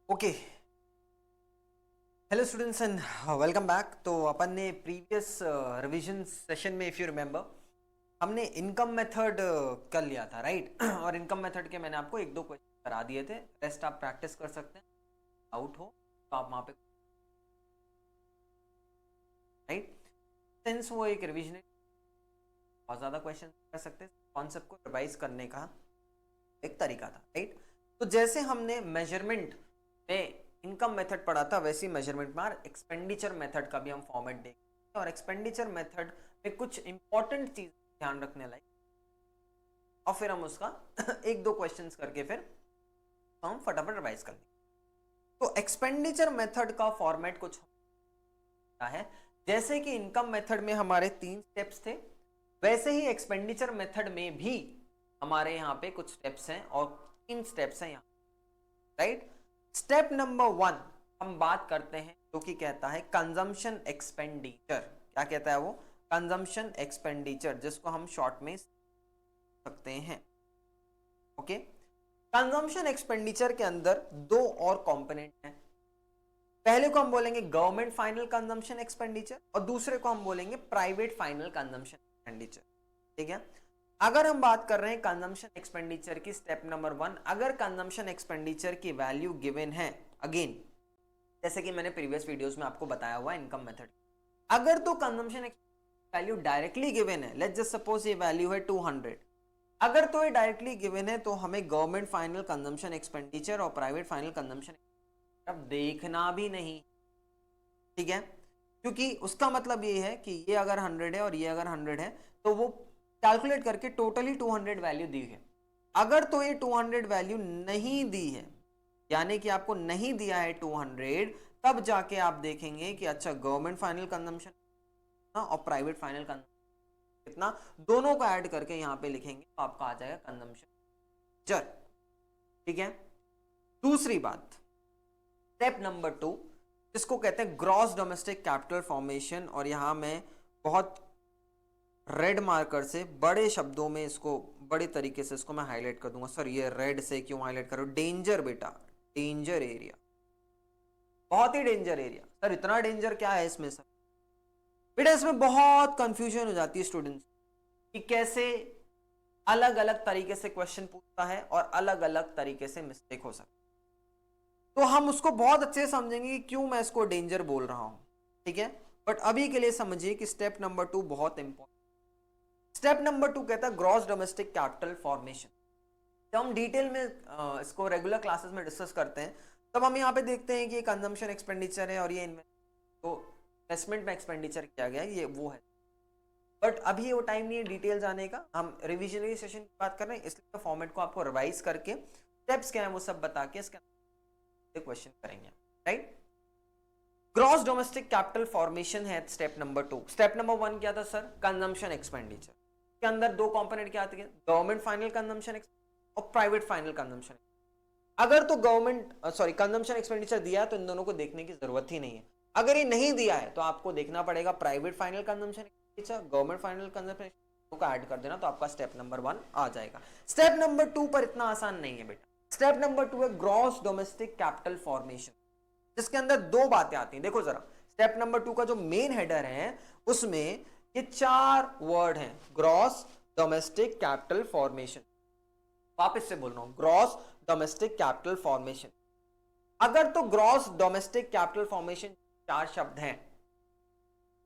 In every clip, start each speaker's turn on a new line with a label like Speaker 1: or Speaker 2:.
Speaker 1: Okay, hello students and welcome back. तो अपन ने previous revision session में इफ यू रिमेंबर हमने इनकम मेथड कर लिया था, राइट? और इनकम मेथड के मैंने आपको एक दो क्वेश्चन करा दिए थे। रेस्ट आप प्रैक्टिस कर सकते हैं, आउट हो तो आप वहां पे, राइट? सिंस वो एक रिवीजन है, बहुत ज्यादा क्वेश्चन कर सकते हैं। कॉन्सेप्ट को रिवाइज करने का एक तरीका था, राइट? तो जैसे हमने मेजरमेंट में इनकम मेथड पढ़ा था, वैसे ही मेजरमेंट में एक्सपेंडिचर मेथड का भी हम फॉर्मेट देखेंगे। और एक्सपेंडिचर मेथड में कुछ इंपॉर्टेंट चीज ध्यान रखने लायक, और फिर हम उसका एक दो क्वेश्चंस करके फिर हम फटाफट रिवाइज कर लेंगे। तो एक्सपेंडिचर मेथड का फॉर्मेट कुछ है, जैसे कि इनकम मेथड में हमारे 3 स्टेप्स थे, वैसे ही एक्सपेंडिचर मेथड में भी हमारे यहाँ पे कुछ स्टेप्स हैं और 3 स्टेप्स हैं यहाँ, राइट? स्टेप नंबर 1 हम बात करते हैं जो कि कहता है कंजम्पशन एक्सपेंडिचर। क्या कहता है वो? कंजम्पशन एक्सपेंडिचर, जिसको हम शॉर्ट में सकते हैं। ओके, कंजम्पशन एक्सपेंडिचर के अंदर 2 और कंपोनेंट हैं। पहले को हम बोलेंगे गवर्नमेंट फाइनल कंजम्पशन एक्सपेंडिचर और दूसरे को हम बोलेंगे प्राइवेट फाइनल कंजम्पशन एक्सपेंडिचर। ठीक है, अगर हम बात कर रहे हैं कंजम्पशन एक्सपेंडिचर की, स्टेप नंबर 1, अगर कंजम्पशन एक्सपेंडिचर की वैल्यू गिवन है, अगेन जैसे कि मैंने प्रीवियस वीडियोस में आपको बताया हुआ इनकम मेथड, अगर तो कंजम्पशन वैल्यू डायरेक्टली गिवन है, लेट्स जस्ट सपोज ये वैल्यू है 200, अगर तो ये डायरेक्टली गिवन है तो हमें गवर्नमेंट फाइनल कंजम्पशन एक्सपेंडिचर और प्राइवेट फाइनल कंजम्पशन अब देखना भी नहीं, ठीक है? क्योंकि उसका मतलब ये है कि ये अगर 100 है और ये अगर 100 है तो वो कैलकुलेट करके टोटली 200 वैल्यू दी है। अगर तो ये 200 वैल्यू नहीं दी है, यानी कि आपको नहीं दिया है 200, तब जाके आप देखेंगे कि अच्छा गवर्नमेंट फाइनल कंजम्पशन और प्राइवेट फाइनल कंजम्पशन कितना, दोनों को ऐड करके यहां पे लिखेंगे तो आपका आ जाएगा कंजम्पशन जर। ठीक है, दूसरी बात, स्टेप नंबर 2 जिसको कहते हैं ग्रॉस डोमेस्टिक कैपिटल फॉर्मेशन, और यहां मैं बहुत रेड मार्कर से बड़े शब्दों में इसको, बड़े तरीके से इसको मैं हाईलाइट कर दूंगा। सर ये रेड से क्यों हाईलाइट करो? डेंजर बेटा, डेंजर एरिया, बहुत ही डेंजर एरिया। सर इतना डेंजर क्या है इसमें? सर बेटा इसमें बहुत कंफ्यूजन हो जाती है स्टूडेंट्स कि कैसे अलग अलग तरीके से क्वेश्चन पूछता है और अलग अलग तरीके से मिस्टेक हो सकती है। तो हम उसको बहुत अच्छे से समझेंगे कि क्यों मैं इसको डेंजर बोल रहा हूं, ठीक है? बट अभी के लिए समझिए कि स्टेप नंबर 2 बहुत इंपॉर्टेंट। स्टेप नंबर 2 कहता है ग्रॉस डोमेस्टिक कैपिटल फॉर्मेशन। जब हम डिटेल में इसको रेगुलर क्लासेस में डिस्कस करते हैं, तब हम यहाँ पे देखते हैं कि ये कंजम्पशन एक्सपेंडिचर है और ये तो इन्वेस्टमेंट में एक्सपेंडिचर किया गया है, ये वो है। बट अभी वो टाइम नहीं है डिटेल जाने का, हम रिविजनरी सेशन की बात कर रहे हैं, इसलिए फॉर्मेट को आपको रिवाइज करके स्टेप्स क्या है वो सब बता के इसके क्वेश्चन करेंगे, right? Gross domestic capital formation है स्टेप नंबर 2। स्टेप नंबर 1 क्या था सर? कंजम्पशन एक्सपेंडिचर के अंदर 2 कंपोनेंट क्या आते हैं? गवर्नमेंट फाइनल कंजम्पशन और प्राइवेट फाइनल कंजम्पशन। अगर तो गवर्नमेंट कंजम्पशन एक्सपेंडिचर दिया है तो इन दोनों को देखने की जरूरत ही नहीं है। अगर ये नहीं दिया है तो आपको देखना पड़ेगा private final consumption expenditure, government final consumption को ऐड कर देना, तो आपका स्टेप नंबर 1 आ जाएगा। स्टेप नंबर 2 पर इतना आसान नहीं है बेटा। स्टेप नंबर 2 है ग्रॉस डोमेस्टिक कैपिटल फॉर्मेशन, जिसके अंदर 2 बातें आती हैं। देखो जरा, स्टेप नंबर 2 का जो मेन हेडर है उसमें ये 4 वर्ड हैं, ग्रॉस डोमेस्टिक कैपिटल फॉर्मेशन। वापस से बोल रहा हूं, ग्रॉस डोमेस्टिक कैपिटल फॉर्मेशन। अगर तो ग्रॉस डोमेस्टिक कैपिटल फॉर्मेशन 4 शब्द हैं,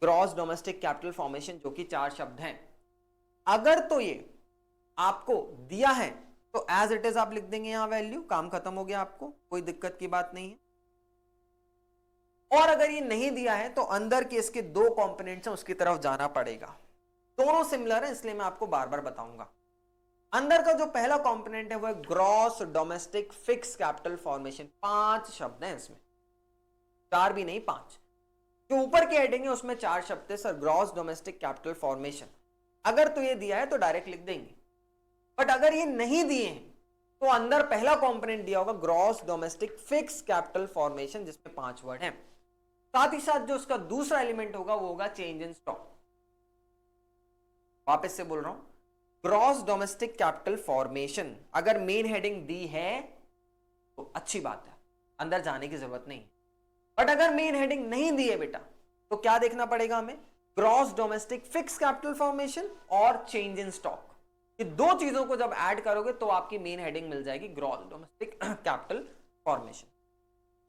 Speaker 1: ग्रॉस डोमेस्टिक कैपिटल फॉर्मेशन जो कि 4 शब्द हैं, अगर तो ये आपको दिया है तो एज इट इज आप लिख देंगे यहां वैल्यू, काम खत्म हो गया, आपको कोई दिक्कत की बात नहीं है। और अगर ये नहीं दिया है तो अंदर के इसके 2 कंपोनेंट्स हैं, उसकी तरफ जाना पड़ेगा। दोनों सिमिलर है इसलिए मैं आपको बार बार बताऊंगा। अंदर का जो पहला कंपोनेंट है वो है gross domestic fix capital formation. 5 शब्द हैं इसमें, 4 भी नहीं 5। जो ऊपर के हेडिंग है उसमें 4 शब्द है sir, gross domestic capital formation. अगर तो ये दिया है तो डायरेक्ट लिख देंगे, बट अगर ये नहीं दिए हैं तो अंदर पहला कंपोनेंट दिया होगा gross domestic fix capital formation, जिसमें 5 वर्ड हैं। साथ ही साथ जो उसका दूसरा एलिमेंट होगा वो होगा चेंज इन स्टॉक। वापस से बोल रहा हूं, ग्रॉस डोमेस्टिक कैपिटल फॉर्मेशन अगर मेन हेडिंग दी है तो अच्छी बात है, अंदर जाने की जरूरत नहीं है। बट अगर मेन हेडिंग नहीं दी है बेटा तो क्या देखना पड़ेगा हमें, gross domestic fix capital formation और चेंज इन स्टॉक। ये दो चीजों को जब ऐड करोगे तो आपकी मेन हेडिंग मिल जाएगी gross domestic capital formation.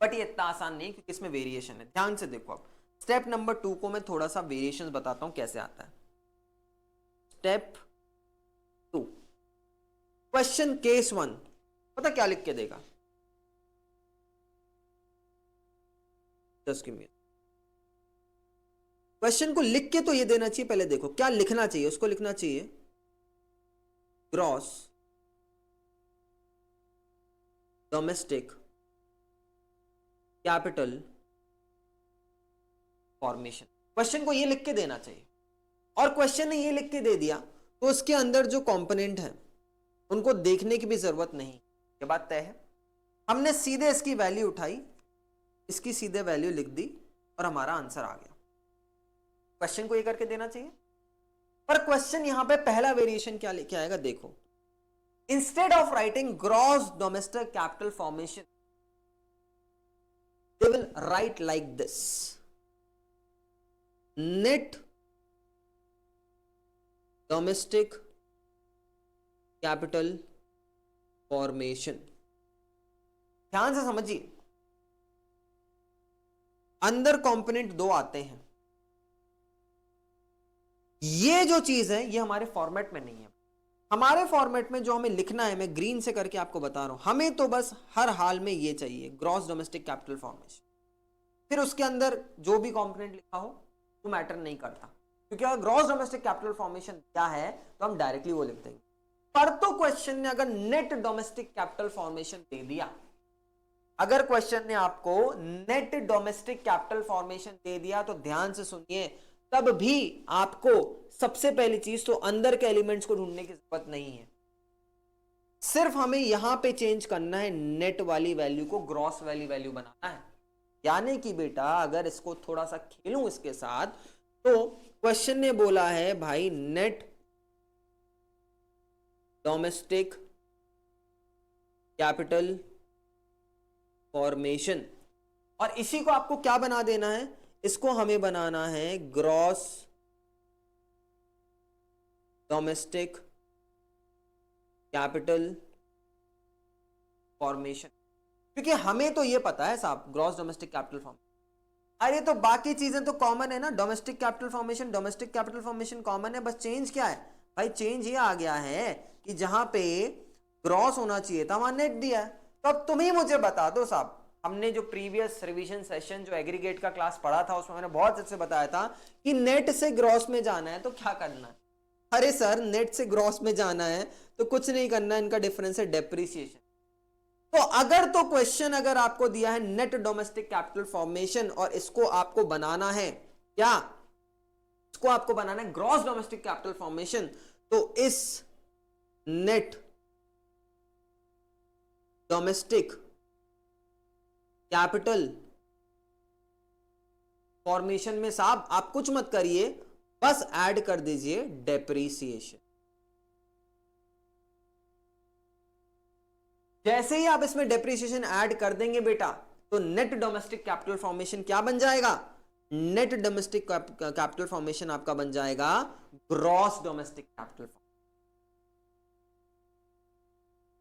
Speaker 1: But ये इतना आसान नहीं क्योंकि इसमें वेरिएशन है। ध्यान से देखो, अब स्टेप नंबर 2 को मैं थोड़ा सा वेरिएशन बताता हूं कैसे आता है। स्टेप 2 क्वेश्चन केस 1, पता क्या लिख के देगा, जस्ट गिव मी, क्वेश्चन को लिख के तो ये देना चाहिए, पहले देखो क्या लिखना चाहिए, उसको लिखना चाहिए gross domestic capital formation. Question को ये लिख के देना चाहिए, और क्वेश्चन ने ये लिख के दे दिया तो उसके अंदर जो कंपोनेंट है उनको देखने की भी जरूरत नहीं, ये बात तय है। हमने सीधे इसकी वैल्यू उठाई, इसकी सीधे वैल्यू लिख दी और हमारा आंसर आ गया। क्वेश्चन को ये करके देना चाहिए। पर क्वेश्चन यहां पे पहला वेरिएशन क्या लेके आएगा, देखो, instead of writing gross domestic capital formation they will write like this, net domestic capital formation. ध्यान से समझिए, अंदर कंपोनेंट दो आते हैं, ये जो चीज है ये हमारे फॉर्मेट में नहीं है। हमारे फॉर्मेट में जो हमें लिखना है, मैं ग्रीन से करके आपको बता रहा हूं, हमें तो बस हर हाल में ये चाहिए ग्रॉस डोमेस्टिक कैपिटल फॉर्मेशन। फिर उसके अंदर जो भी कंपोनेंट लिखा हो वो मैटर नहीं करता, क्योंकि अगर ग्रॉस डोमेस्टिक कैपिटल फॉर्मेशन क्या है तो हम डायरेक्टली वो लिख देंगे। पर तो क्वेश्चन ने अगर नेट डोमेस्टिक कैपिटल फॉर्मेशन दे दिया, अगर क्वेश्चन ने आपको नेट डोमेस्टिक कैपिटल फॉर्मेशन दे दिया तो ध्यान से सुनिए, तब भी आपको सबसे पहली चीज तो अंदर के एलिमेंट्स को ढूंढने की जरूरत नहीं है, सिर्फ हमें यहां पे चेंज करना है, नेट वाली वैल्यू को ग्रॉस वाली वैल्यू बनाना है। यानी कि बेटा अगर इसको थोड़ा सा खेलूं इसके साथ, तो क्वेश्चन ने बोला है भाई नेट डोमेस्टिक कैपिटल फॉर्मेशन, और इसी को आपको क्या बना देना है, इसको हमें बनाना है ग्रॉस डोमेस्टिक कैपिटल फॉर्मेशन, क्योंकि हमें तो ये पता है साहब ग्रॉस डोमेस्टिक कैपिटल फॉर्मेशन। अरे तो बाकी चीजें तो कॉमन है ना, domestic capital formation, domestic capital formation common है, बस चेंज क्या है भाई, चेंज ये आ गया है कि जहां पे ग्रॉस होना चाहिए था वहां नेट दिया है। तो अब तुम ही मुझे बता दो साहब, हमने जो प्रीवियस रिवीजन सेशन जो एग्रीगेट का क्लास पढ़ा था उसमें मैंने बहुत अच्छे से बताया था कि नेट से ग्रॉस में जाना है तो क्या करना है। अरे सर नेट से ग्रॉस में जाना है तो कुछ नहीं करना, इनका डिफरेंस है डेप्रिसिएशन। तो अगर तो क्वेश्चन अगर आपको दिया है नेट डोमेस्टिक कैपिटल फॉर्मेशन और इसको आपको बनाना है क्या, इसको आपको बनाना है ग्रॉस डोमेस्टिक कैपिटल फॉर्मेशन, तो इस नेट डोमेस्टिक कैपिटल फॉर्मेशन में साहब आप कुछ मत करिए, बस ऐड कर दीजिए डेप्रिसिएशन। जैसे ही आप इसमें डेप्रिसिएशन ऐड कर देंगे बेटा, तो नेट डोमेस्टिक कैपिटल फॉर्मेशन क्या बन जाएगा, नेट डोमेस्टिक कैपिटल फॉर्मेशन आपका बन जाएगा ग्रॉस डोमेस्टिक कैपिटल फॉर्मेशन।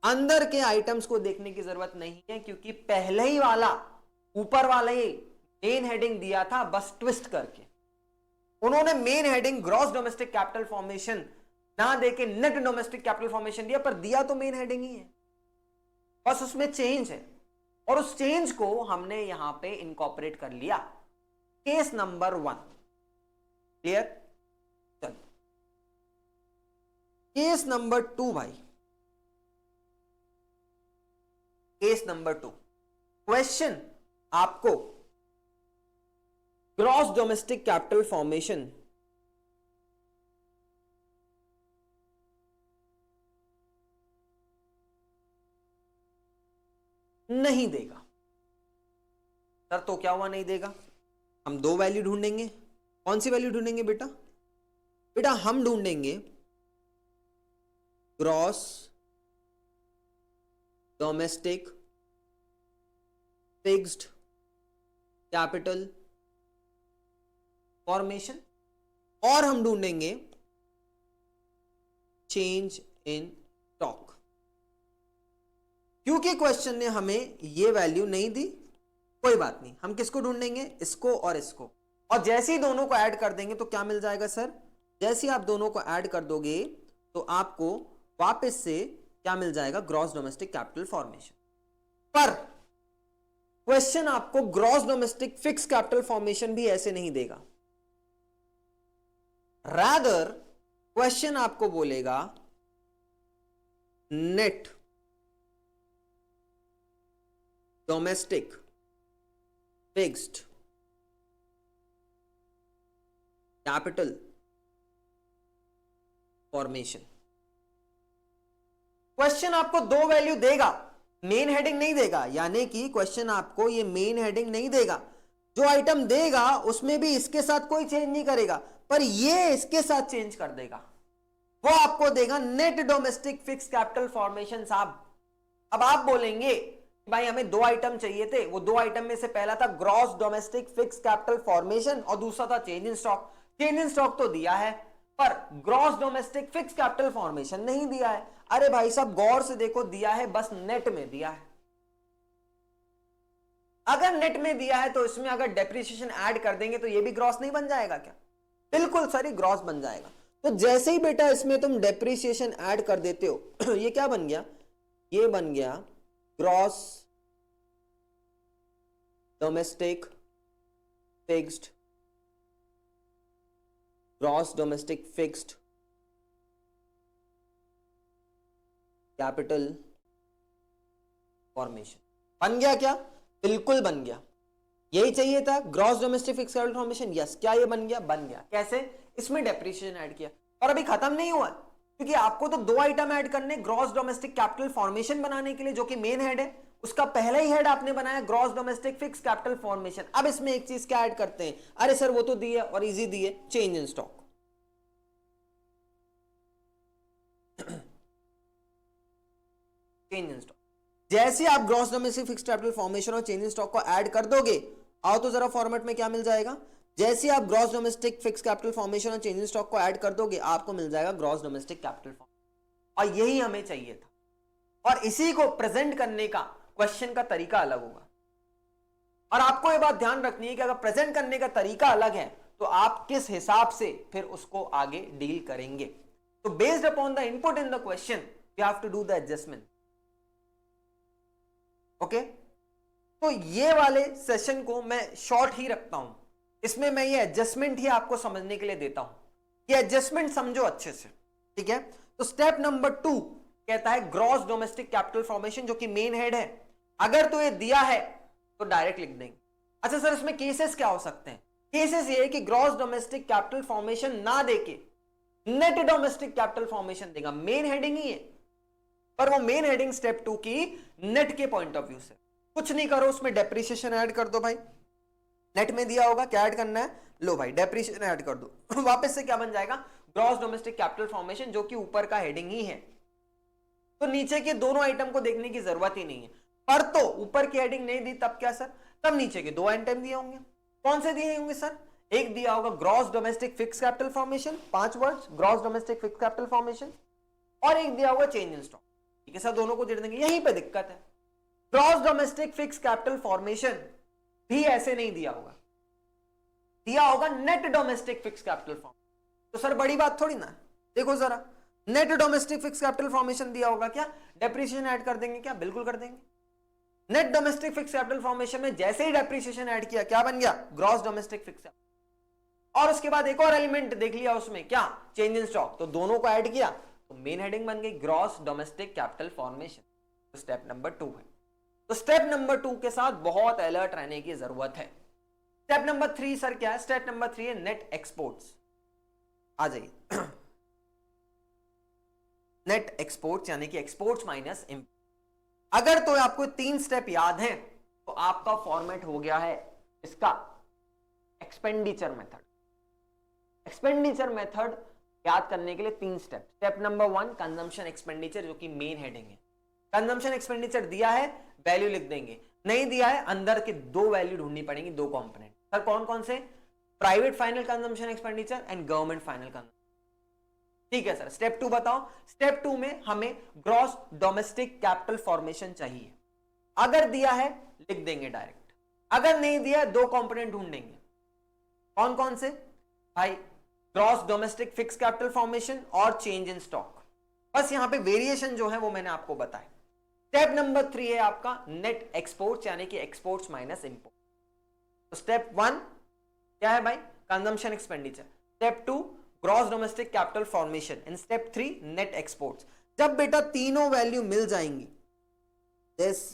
Speaker 1: अंदर के आइटम्स को देखने की जरूरत नहीं है, क्योंकि पहले ही वाला ऊपर वाला ही मेन हेडिंग दिया था, बस ट्विस्ट करके उन्होंने main heading gross domestic capital formation ना देके नेट डोमेस्टिक कैपिटल फॉर्मेशन दिया, पर दिया तो मेन हेडिंग ही है, बस उसमें चेंज है, और उस चेंज को हमने यहां पे इनकॉर्पोरेट कर लिया। Case number 1 clear. चलो केस नंबर 2 भाई, केस नंबर 2 क्वेश्चन आपको ग्रॉस डोमेस्टिक कैपिटल फॉर्मेशन नहीं देगा। सर तो क्या हुआ नहीं देगा, हम दो वैल्यू ढूंढेंगे। कौन सी वैल्यू ढूंढेंगे बेटा, बेटा हम ढूंढेंगे gross domestic fixed capital formation, और हम ढूंढेंगे चेंज इन स्टॉक। क्योंकि क्वेश्चन ने हमें ये वैल्यू नहीं दी, कोई बात नहीं, हम किसको ढूंढेंगे, इसको और इसको, और जैसे ही दोनों को ऐड कर देंगे तो क्या मिल जाएगा सर, जैसे ही आप दोनों को ऐड कर दोगे तो आपको वापस से क्या मिल जाएगा, ग्रॉस डोमेस्टिक कैपिटल फॉर्मेशन। पर क्वेश्चन आपको gross domestic fix capital formation भी ऐसे नहीं देगा, रादर क्वेश्चन आपको बोलेगा net domestic fixed capital formation. Question आपको दो वैल्यू देगा, मेन हेडिंग नहीं देगा, यानी कि क्वेश्चन आपको ये मेन हेडिंग नहीं देगा, जो आइटम देगा उसमें भी इसके साथ कोई चेंज नहीं करेगा, पर ये इसके साथ चेंज कर देगा, वो आपको देगा net domestic fix capital formation. साहब अब आप बोलेंगे भाई हमें दो आइटम चाहिए थे, वो दो आइटम में से पहला था gross domestic fix capital formation और दूसरा था change in stock. Change in stock तो दिया है पर gross domestic fix capital formation नहीं दिया है। अरे भाई साहब गौर से देखो, दिया है बस नेट में दिया है। अगर नेट में दिया है तो इसमें अगर डेप्रिसिएशन ऐड कर देंगे तो ये भी ग्रॉस नहीं बन जाएगा क्या? बिल्कुल सर, ग्रॉस बन जाएगा। तो जैसे ही बेटा इसमें तुम डेप्रिसिएशन ऐड कर देते हो ये क्या बन गया, ये बन गया gross domestic fixed, gross domestic fixed capital formation. बन गया क्या? बिल्कुल बन गया। यही चाहिए था, gross domestic fixed capital formation. Yes, क्या ये बन गया? बन गया। कैसे? इसमें डेप्रिसिएशन ऐड किया। और अभी खत्म नहीं हुआ, क्योंकि आपको तो दो आइटम ऐड करने ग्रॉस डोमेस्टिक कैपिटल फॉर्मेशन बनाने के लिए, जो कि मेन हेड है, उसका पहला ही हेड आपने बनाया gross domestic fix capital formation. अब इसमें एक चीज क्या ऐड करते हैं, अरे सर वो तो दी है और इजी दी है, change in stock. Change in stock जैसे आप gross domestic fix capital formation और चेंज इन स्टॉक को ऐड कर दोगे, आओ तो जरा फॉर्मेट में क्या मिल जाएगा, जैसे आप gross domestic fix capital formation और चेंज इन स्टॉक को ऐड कर दोगे आपको मिल जाएगा ग्रॉस डोमेस्टिक कैपिटल फॉर्मेशन। और यही हमें चाहिए था, और इसी को प्रेजेंट करने का क्वेश्चन का तरीका अलग होगा। और आपको यह बात ध्यान रखनी है कि अगर प्रेजेंट करने का तरीका अलग है तो आप किस हिसाब से फिर उसको आगे डील करेंगे। तो based upon the input in the question you have to do the adjustment. Okay, तो ये वाले सेशन को मैं शॉर्ट ही रखता हूं, इसमें मैं ये एडजस्टमेंट ही आपको समझने के लिए देता हूं। ये एडजस्टमेंट समझो अच्छे से, ठीक है। तो स्टेप नंबर 2 कहता है ग्रॉस डोमेस्टिक कैपिटल फॉर्मेशन, जो कि मेन हेड है। अगर तो ये दिया है तो डायरेक्ट लिख देंगे। अच्छा सर, इसमें केसेस क्या हो सकते हैं? केसेस ये है कि ग्रॉस डोमेस्टिक कैपिटल फॉर्मेशन ना देके नेट डोमेस्टिक कैपिटल फॉर्मेशन देगा। मेन हेडिंग ही है, पर वो मेन हेडिंग स्टेप 2 की नेट के पॉइंट ऑफ व्यू से। कुछ नहीं करो, उसमें डेप्रिसिएशन ऐड कर दो भाई। नेट में दिया होगा, क्या ऐड करना है, लो भाई डेप्रिसिएशन ऐड कर दो। वापस से क्या बन जाएगा, ग्रॉस डोमेस्टिक कैपिटल फॉर्मेशन, जो कि ऊपर का हेडिंग ही है। तो नीचे के दोनों आइटम को देखने की जरूरत ही नहीं है। पर तो ऊपर की हेडिंग नहीं दी, तब क्या सर, तब नीचे के दो आइटम दिए होंगे। कौन से दिए होंगे सर? एक दिया होगा gross domestic fix capital formation, 5 words gross domestic fix capital formation, और एक दिया होगा चेंज इन स्टॉक। ठीक है सर, दोनों को जोड़ देंगे। यहीं पे दिक्कत है, gross domestic fix capital formation भी ऐसे नहीं दिया होगा, दिया होगा net domestic fix capital formation. तो सर बड़ी बात थोड़ी ना, देखो जरा, net domestic fix capital formation दिया होगा, क्या डेप्रिसिएशन ऐड कर देंगे? क्या बिल्कुल कर देंगे। Net domestic fix capital formation में जैसे ही डेप्रिसिएशन ऐड किया, क्या बन गया, ग्रॉस डोमेस्टिक फिक्स। और उसके बाद एक और एलिमेंट देख लिया उसमें, क्या, चेंज इन स्टॉक। तो दोनों को ऐड किया तो मेन हेडिंग बन गई ग्रॉस डोमेस्टिक कैपिटल फॉर्मेशन। तो स्टेप नंबर 2 है। तो स्टेप नंबर 2 के साथ बहुत अलर्ट रहने की जरूरत है। स्टेप नंबर 3 सर क्या है? स्टेप नंबर 3 है नेट एक्सपोर्ट्स। आ जाइए, नेट एक्सपोर्ट्स यानी कि एक्सपोर्ट्स माइनस इंपोर्ट। अगर तो आपको 3 स्टेप याद हैं तो आपका फॉर्मेट हो गया है इसका एक्सपेंडिचर मेथड। एक्सपेंडिचर मेथड याद करने के लिए 3 step. Step number 1 consumption expenditure, जो कि मेन हेडिंग है। कंजम्पशन एक्सपेंडिचर दिया है, वैल्यू लिख देंगे। नहीं दिया है, अंदर के दो वैल्यू ढूंढनी पड़ेंगी, दो कंपोनेंट। सर कौन कौन से? Private final consumption expenditure and government final consumption. ठीक है सर, स्टेप 2 बताओ। स्टेप 2 में हमें ग्रॉस डोमेस्टिक कैपिटल फॉर्मेशन चाहिए। अगर दिया है लिख देंगे डायरेक्ट, अगर नहीं दिया दो कंपोनेंट ढूंढेंगे। कौन कौन से भाई? Gross domestic fix capital formation और चेंज इन स्टॉक। बस यहां पे वेरिएशन जो है वो मैंने आपको बताया। स्टेप नंबर 3 है आपका नेट एक्सपोर्ट्स, यानी कि एक्सपोर्ट्स माइनस इंपोर्ट। तो स्टेप 1 क्या है भाई? Consumption expenditure. Step 2 gross domestic capital formation and step 3 net exports. जब बेटा तीनों वैल्यू मिल जाएंगी, दिस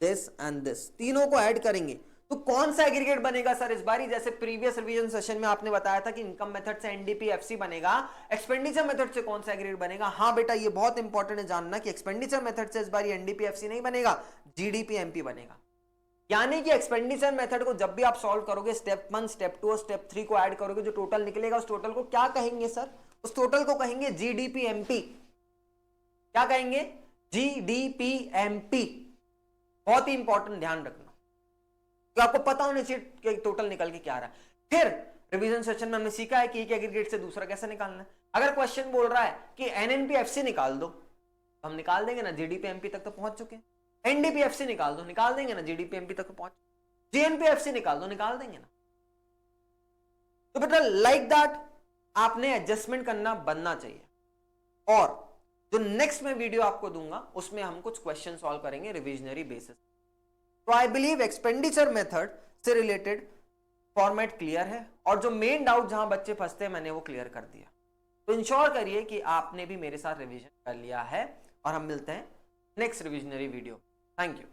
Speaker 1: दिस एंड दिस, तीनों को ऐड करेंगे तो कौन सा एग्रीगेट बनेगा सर इस बारी? जैसे प्रीवियस रिवीजन सेशन में आपने बताया था कि इनकम मेथड से एनडीपीएफसी बनेगा, एक्सपेंडिचर मेथड से कौन सा एग्रीगेट बनेगा? हाँ बेटा, ये बहुत इंपॉर्टेंट है जानना कि एक्सपेंडिचर मेथड से इस बारी एनडीपीएफसी नहीं बनेगा, जीडीपीएमपी बनेगा। यानी कि एक्सपेंडिचर मेथड को जब भी आप सॉल्व करोगे, स्टेप 1, स्टेप 2 और स्टेप 3 को ऐड करोगे, जो टोटल निकलेगा उस टोटल को क्या कहेंगे सर? उस टोटल को कहेंगे जीडीपीएमपी। क्या कहेंगे? जीडीपीएमपी। बहुत ही इंपॉर्टेंट, ध्यान रखना, तो आपको पता होना चाहिए कि टोटल निकल के क्या आ रहा है। फिर रिवीजन सेशन में हमने सीखा है कि एक एग्रीगेट से दूसरा कैसे निकालना है। अगर क्वेश्चन बोल रहा है कि एनएनपीएफसी निकाल दो, तो हम निकाल देंगे ना, जीडीपीएमपी तक तो पहुंच चुके हैं। एनडीपीएफसी निकाल दो, निकाल देंगे ना, जीडीपीएमपी तक तो पहुंच। जीएनपीएफसी निकाल दो, निकाल देंगे ना। तो बेटा लाइक दैट आपने एडजस्टमेंट करना बनना चाहिए। और जो नेक्स्ट में वीडियो आपको दूंगा उसमें हम कुछ क्वेश्चन सॉल्व करेंगे रिविजनरी बेसिस। तो आई बिलीव एक्सपेंडिचर मेथड से रिलेटेड फॉर्मेट क्लियर है, और जो मेन डाउट जहां बच्चे फंसते हैं मैंने वो क्लियर कर दिया। तो इंश्योर करिए कि आपने भी मेरे साथ रिवीजन कर लिया है, और हम मिलते हैं next revisionary video. Thank you.